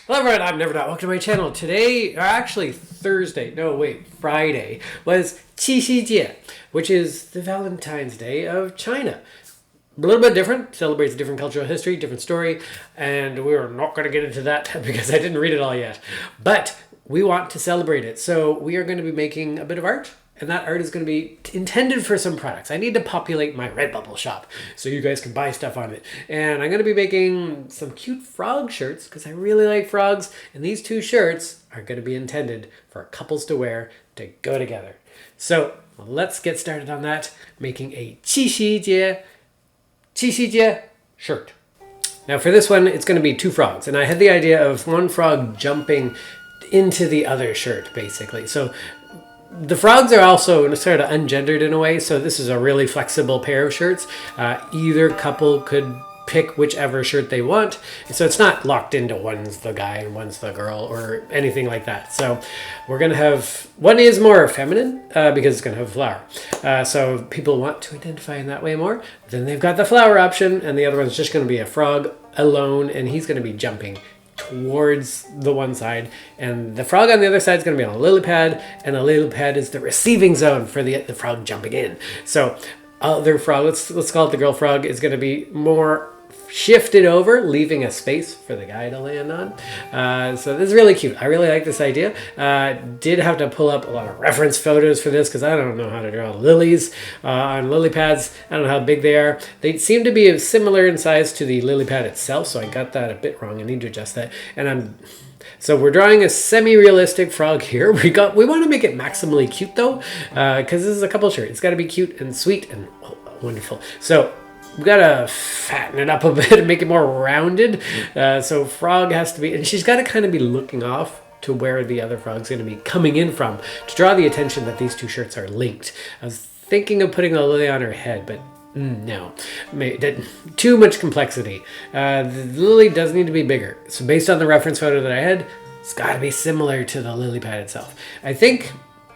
Hello everyone, I'm Never Not. Welcome to my channel. Today, or actually Friday, was Qixi Jie, which is the Valentine's Day of China. A little bit different, celebrates a different cultural history, different story, and we're not going to get into that because I didn't read it all yet. But we want to celebrate it, so we are going to be making a bit of art. And that art is going to be intended for some products. I need to populate my Redbubble shop so you guys can buy stuff on it. And I'm going to be making some cute frog shirts because I really like frogs. And these two shirts are going to be intended for couples to wear to go together. So let's get started on that, making a Qixi Jie shirt. Now for this one, it's going to be two frogs. And I had the idea of one frog jumping into the other shirt, basically. So the frogs are also sort of ungendered in a way, so this is a really flexible pair of shirts. Either couple could pick whichever shirt they want, so it's not locked into one's the guy and one's the girl or anything like that. So we're going to have, one is more feminine because it's going to have a flower. So if people want to identify in that way more, then they've got the flower option, and the other one's just going to be a frog alone, and he's going to be jumping towards the one side, and the frog on the other side is going to be on a lily pad, and a lily pad is the receiving zone for the frog jumping in. So other frog, let's call it the girl frog, is going to be more shifted over, leaving a space for the guy to land on. So this is really cute. I really like this idea. Did have to pull up a lot of reference photos for this because I don't know how to draw lilies on lily pads. I don't know how big they are. They seem to be similar in size to the lily pad itself, so I got that a bit wrong. I need to adjust that. And so we're drawing a semi-realistic frog here. We want to make it maximally cute though, because this is a couple shirt. It's got to be cute and sweet and wonderful. So we gotta fatten it up a bit and make it more rounded. So frog has to be, and she's got to kind of be looking off to where the other frog's going to be coming in from to draw the attention that these two shirts are linked. I was thinking of putting a lily on her head, but no, too much complexity. The lily does need to be bigger. So based on the reference photo that I had, it's got to be similar to the lily pad itself. I think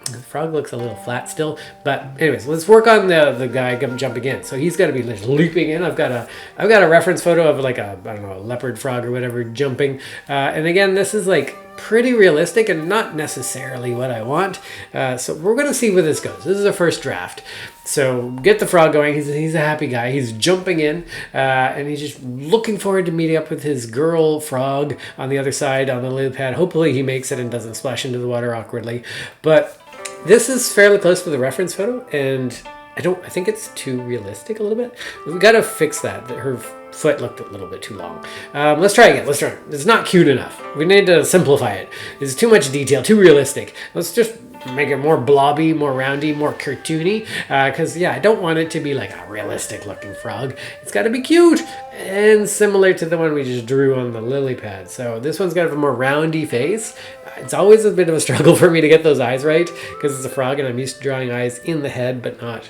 the frog looks a little flat still, but anyways, let's work on the guy jumping in. So he's got to be leaping in. I've got a reference photo of like a, I don't know, a leopard frog or whatever jumping. And again, this is like pretty realistic and not necessarily what I want. So we're gonna see where this goes. This is a first draft. So get the frog going. He's a happy guy. He's jumping in, and he's just looking forward to meeting up with his girl frog on the other side on the lily pad. Hopefully he makes it and doesn't splash into the water awkwardly. But this is fairly close to the reference photo, and I think it's too realistic a little bit. We've got to fix that. Her foot looked a little bit too long. Let's try again. It's not cute enough. We need to simplify it. It's too much detail, too realistic. Let's just make it more blobby, more roundy, more cartoony. Because, yeah, I don't want it to be like a realistic looking frog. It's got to be cute and similar to the one we just drew on the lily pad. So this one's got a more roundy face. It's always a bit of a struggle for me to get those eyes right because it's a frog and I'm used to drawing eyes in the head, but not.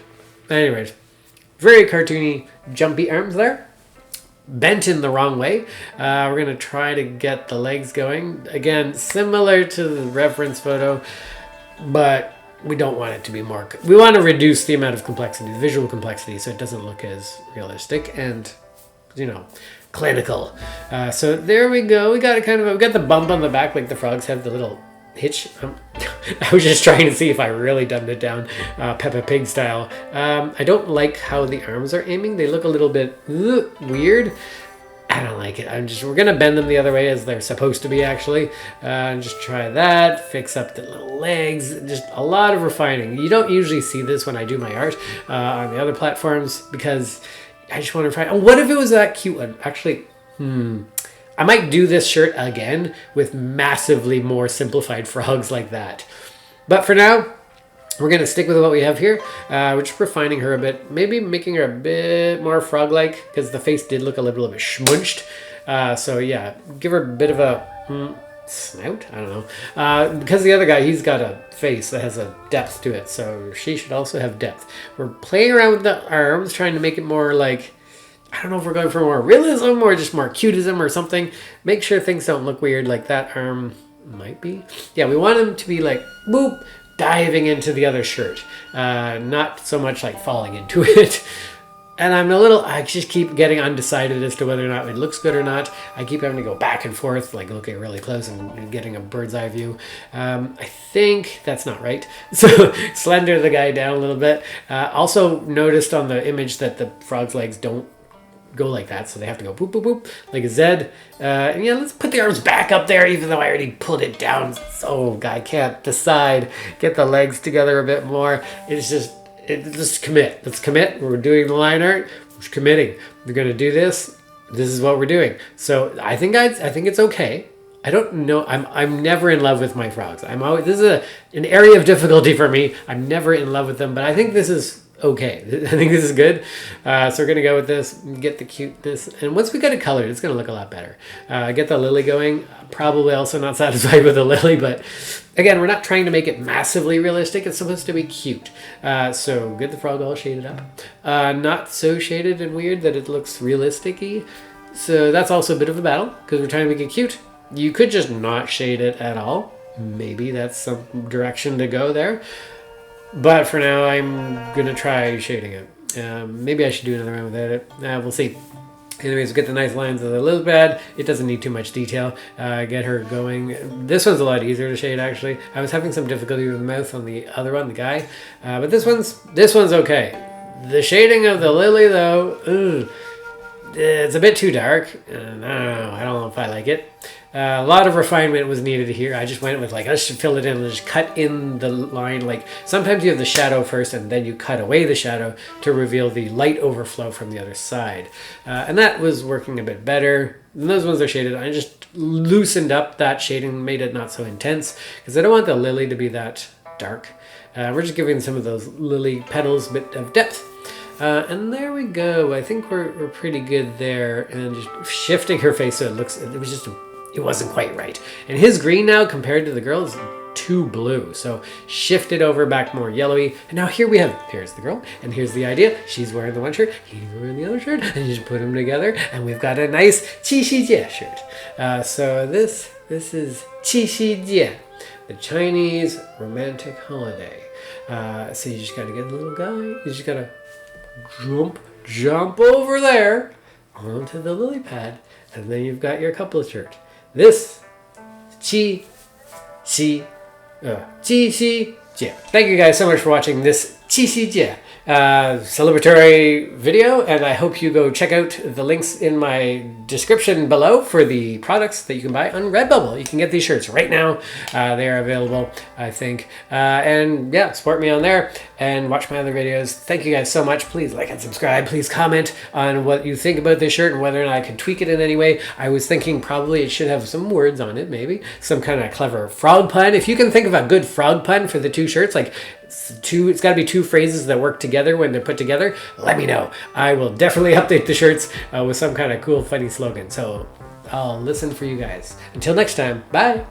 Anyways, very cartoony, jumpy arms there. Bent in the wrong way. We're going to try to get the legs going. Again, similar to the reference photo, but we don't want it to be more. We want to reduce the amount of complexity, the visual complexity, so it doesn't look as realistic and, clinical. So there we go. We got the bump on the back like the frogs have the little hitch. I was just trying to see if I really dumbed it down Peppa Pig style. I don't like how the arms are aiming. They look a little bit weird. I don't like it. We're gonna bend them the other way as they're supposed to be actually. Just try that, fix up the little legs, just a lot of refining. You don't usually see this when I do my art on the other platforms because I just want to try. Oh, what if it was that cute one? Actually, I might do this shirt again with massively more simplified frogs like that. But for now, we're going to stick with what we have here. We're just refining her a bit. Maybe making her a bit more frog-like because the face did look a little bit schmunched. So yeah, give her a bit of a snout? I don't know. Because the other guy, he's got a face that has a depth to it. So she should also have depth. We're playing around with the arms, trying to make it more like, I don't know if we're going for more realism or just more cutism or something. Make sure things don't look weird like that arm might be. Yeah, we want him to be like, boop, diving into the other shirt. Not so much like falling into it. And I just keep getting undecided as to whether or not it looks good or not. I keep having to go back and forth, like looking really close and getting a bird's eye view. I think that's not right. So slender the guy down a little bit. Also noticed on the image that the frog's legs don't go like that, so they have to go boop, boop, boop, like a Z. And yeah, let's put the arms back up there, even though I already pulled it down. So I can't decide. Get the legs together a bit more. Just commit. Let's commit. We're doing the line art. We're committing. We're gonna do this. This is what we're doing. So I think it's okay. I don't know. I'm never in love with my frogs. This is an area of difficulty for me. I'm never in love with them, but I think this is okay. I think this is good. So we're gonna go with this, get the cuteness, and once we get it colored, it's gonna look a lot better. Get the lily going. Probably also not satisfied with the lily, but again, we're not trying to make it massively realistic. It's supposed to be cute. So get the frog all shaded up. Not so shaded and weird that it looks realistic-y. So that's also a bit of a battle because we're trying to make it cute. You could just not shade it at all. Maybe that's some direction to go there. But for now, I'm going to try shading it. Maybe I should do another round without it. We'll see. Anyways, we'll get the nice lines of the lily pad. It doesn't need too much detail. Get her going. This one's a lot easier to shade, actually. I was having some difficulty with the mouth on the other one, the guy. But this one's okay. The shading of the lily, though, it's a bit too dark. I don't know if I like it. A lot of refinement was needed here. I just went with I should fill it in and just cut in the line. Like sometimes you have the shadow first and then you cut away the shadow to reveal the light overflow from the other side. And that was working a bit better. And those ones are shaded. I just loosened up that shading, made it not so intense because I don't want the lily to be that dark. We're just giving some of those lily petals a bit of depth. And there we go. I think we're pretty good there. And just shifting her face so it wasn't quite right. And his green now compared to the girl is too blue. So shift it over back more yellowy. And now here's the girl. And here's the idea. She's wearing the one shirt. He's wearing the other shirt. And you just put them together. And we've got a nice Qixi Jie shirt. So this is Qixi Jie, the Chinese romantic holiday. So you just got to get the little guy. You just got to jump over there onto the lily pad. And then you've got your couplet shirt. This Qixi Jie. Thank you guys so much for watching this Qixi Jie celebratory video, and I hope you go check out the links in my description below for the products that you can buy on Redbubble. You can get these shirts right now. They are available, I think. And yeah, support me on there and watch my other videos. Thank you guys so much. Please like and subscribe. Please comment on what you think about this shirt and whether or not I can tweak it in any way. I was thinking probably it should have some words on it, maybe. Some kind of clever frog pun. If you can think of a good frog pun for the two shirts, it's got to be two phrases that work together when they're put together, let me know. I will definitely update the shirts with some kind of cool, funny slogan. So I'll listen for you guys. Until next time, bye.